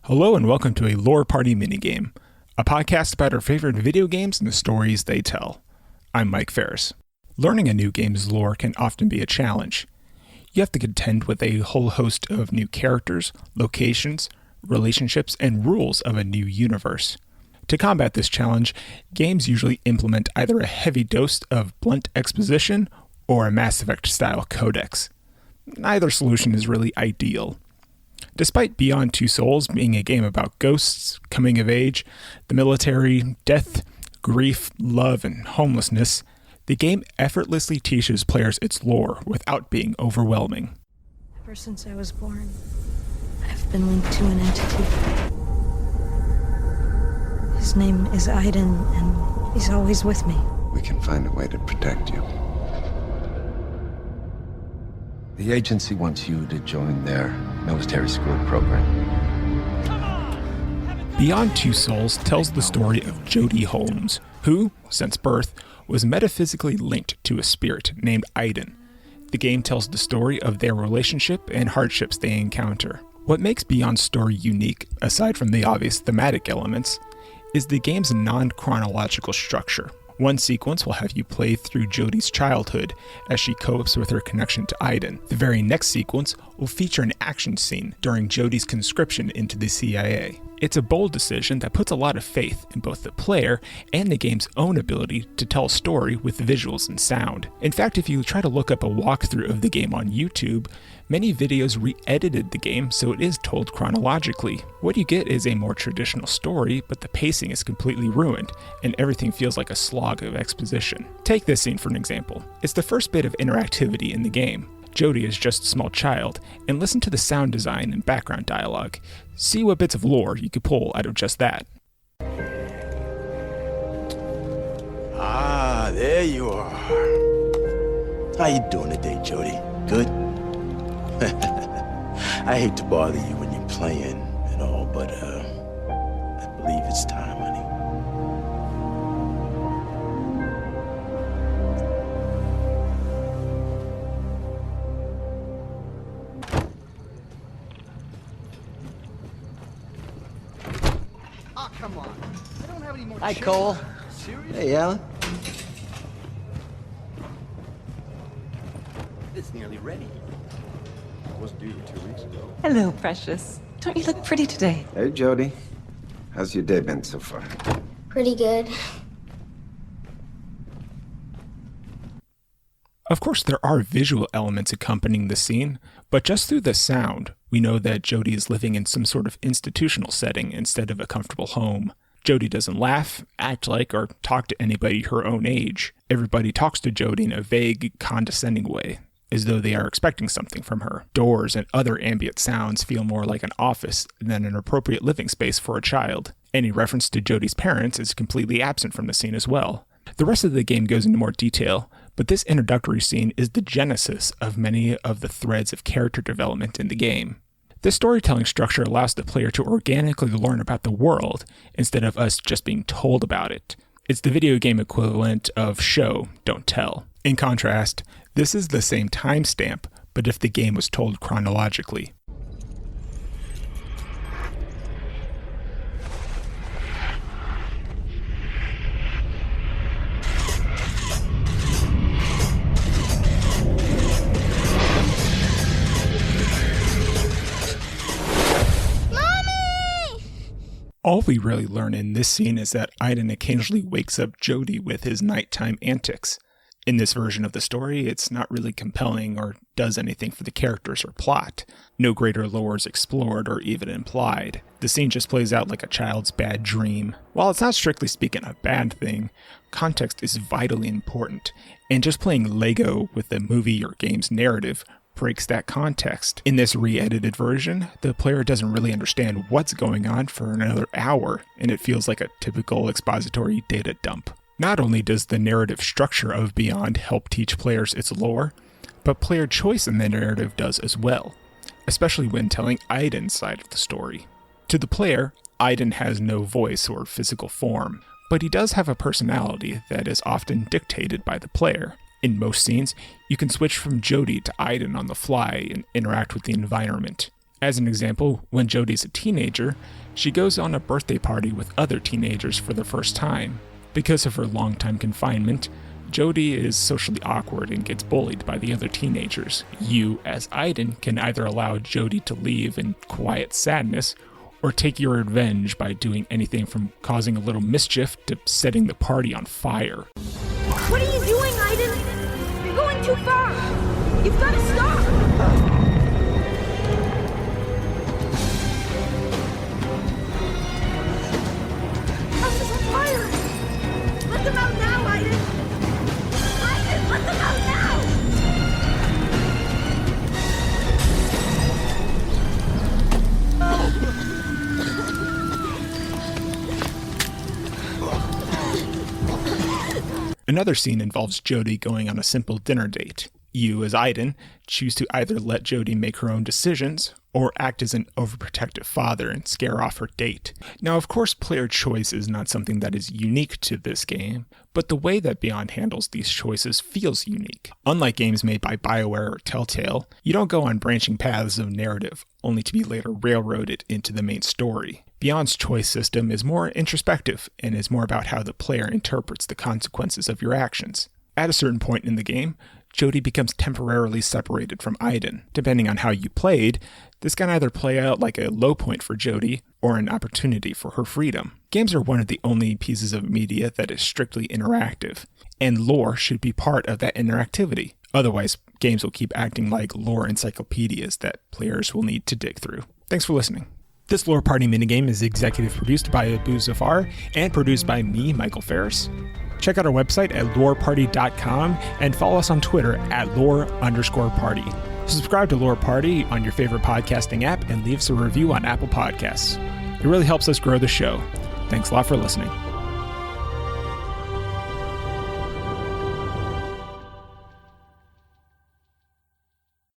Hello and welcome to a Lore Party Minigame, a podcast about our favorite video games and the stories they tell. I'm Mike Farris. Learning a new game's lore can often be a challenge. You have to contend with a whole host of new characters, locations, relationships, and rules of a new universe. To combat this challenge, games usually implement either a heavy dose of blunt exposition or a Mass Effect-style codex. Neither solution is really ideal. Despite Beyond Two Souls being a game about ghosts, coming of age, the military, death, grief, love, and homelessness, the game effortlessly teaches players its lore without being overwhelming. Ever since I was born, I've been linked to an entity. His name is Aiden, and he's always with me. We can find a way to protect you. The agency wants you to join their military school program. Beyond Two Souls tells the story of Jody Holmes, who, since birth, was metaphysically linked to a spirit named Aiden. The game tells the story of their relationship and hardships they encounter. What makes Beyond's story unique, aside from the obvious thematic elements, is the game's non-chronological structure. One sequence will have you play through Jody's childhood as she copes with her connection to Aiden. The very next sequence will feature an action scene during Jody's conscription into the CIA. It's a bold decision that puts a lot of faith in both the player and the game's own ability to tell a story with visuals and sound. In fact, if you try to look up a walkthrough of the game on YouTube, many videos re-edited the game so it is told chronologically. What you get is a more traditional story, but the pacing is completely ruined, and everything feels like a slog of exposition. Take this scene for an example. It's the first bit of interactivity in the game. Jody is just a small child, and listen to the sound design and background dialogue. See what bits of lore you could pull out of just that. Ah, there you are. How you doing today, Jody? Good? I hate to bother you when you're playing and all, but I believe it's time, honey. Oh, come on. I don't have any more Hi, chips. Cole. Serious? Hey, Alan. It's nearly ready. It was due 2 weeks ago. Hello, precious. Don't you look pretty today? Hey, Jody. How's your day been so far? Pretty good. Of course, there are visual elements accompanying the scene, but just through the sound, we know that Jody is living in some sort of institutional setting instead of a comfortable home. Jody doesn't laugh, act like, or talk to anybody her own age. Everybody talks to Jody in a vague, condescending way, as though they are expecting something from her. Doors and other ambient sounds feel more like an office than an appropriate living space for a child. Any reference to Jody's parents is completely absent from the scene as well. The rest of the game goes into more detail, but this introductory scene is the genesis of many of the threads of character development in the game. This storytelling structure allows the player to organically learn about the world instead of us just being told about it. It's the video game equivalent of show, don't tell. In contrast, this is the same timestamp, but if the game was told chronologically. All we really learn in this scene is that Aiden occasionally wakes up Jody with his nighttime antics. In this version of the story, it's not really compelling or does anything for the characters or plot. No greater lore is explored or even implied. The scene just plays out like a child's bad dream. While it's not strictly speaking a bad thing, context is vitally important, and just playing Lego with the movie or game's narrative breaks that context. In this re-edited version, the player doesn't really understand what's going on for another hour, and it feels like a typical expository data dump. Not only does the narrative structure of Beyond help teach players its lore, but player choice in the narrative does as well, especially when telling Aiden's side of the story. To the player, Aiden has no voice or physical form, but he does have a personality that is often dictated by the player. In most scenes, you can switch from Jody to Aiden on the fly and interact with the environment. As an example, when Jodie's a teenager, she goes on a birthday party with other teenagers for the first time. Because of her long-time confinement, Jodie is socially awkward and gets bullied by the other teenagers. You, as Aiden, can either allow Jodie to leave in quiet sadness, or take your revenge by doing anything from causing a little mischief to setting the party on fire. What are you doing, Aiden? You're going too far! You've got to stop! House is on fire! Let them out now, Aiden! Aiden, let them out now! Another scene involves Jodie going on a simple dinner date. You, as Aiden, choose to either let Jodie make her own decisions or act as an overprotective father and scare off her date. Now, of course, player choice is not something that is unique to this game, but the way that Beyond handles these choices feels unique. Unlike games made by BioWare or Telltale, you don't go on branching paths of narrative, only to be later railroaded into the main story. Beyond's choice system is more introspective and is more about how the player interprets the consequences of your actions. At a certain point in the game, Jodie becomes temporarily separated from Aiden. Depending on how you played, this can either play out like a low point for Jodie or an opportunity for her freedom. Games are one of the only pieces of media that is strictly interactive, and lore should be part of that interactivity. Otherwise, games will keep acting like lore encyclopedias that players will need to dig through. Thanks for listening. This Lore Party minigame is executive produced by Abu Zafar and produced by me, Michael Farris. Check out our website at loreparty.com and follow us on Twitter at @lore_party. Subscribe to Lore Party on your favorite podcasting app and leave us a review on Apple Podcasts. It really helps us grow the show. Thanks a lot for listening.